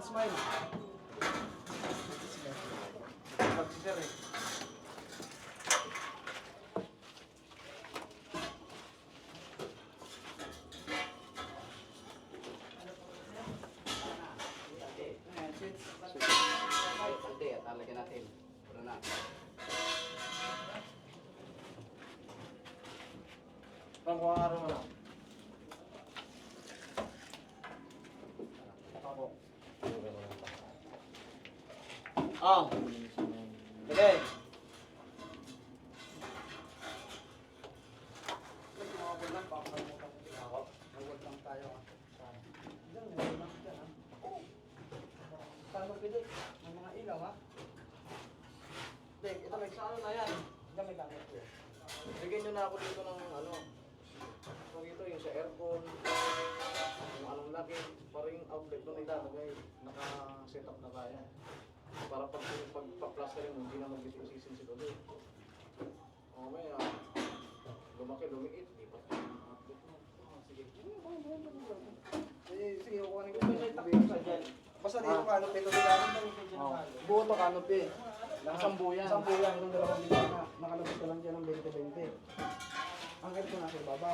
Smile. Pag-sir eh. Hindi, talagyan natin. Pero na. Pangkuha araw mo lang. Ako. Ah. Okay. Nagmamabot lang, pakakalimutan ko din ako. Nagwag lang tayo. Diyan, nagwag lang dyan ha. Paano pili? May mga ilaw ha? Dek, ito may sa ano na yan. Diyan may gamit ko. Bigyan nyo na ako dito ng ano. So dito yung sa aircon. Yung anong laki. Para yung outlet doon ilalagay. Naka-set up na tayo. Para pag-plasterin mo, hindi na mag-isisin si Dodo. O may lumaki, lumiit. Di ba? Sige. Sige, kukuhanin ko. Ito yung takbo sa dyan. Basta dito canopy, ito dito. Buo to canopy. Isang buyan. Isang buyan, itong dalawang bintana. Nakalabas ka lang dyan ng 20-20. Ang ganito na sa baba.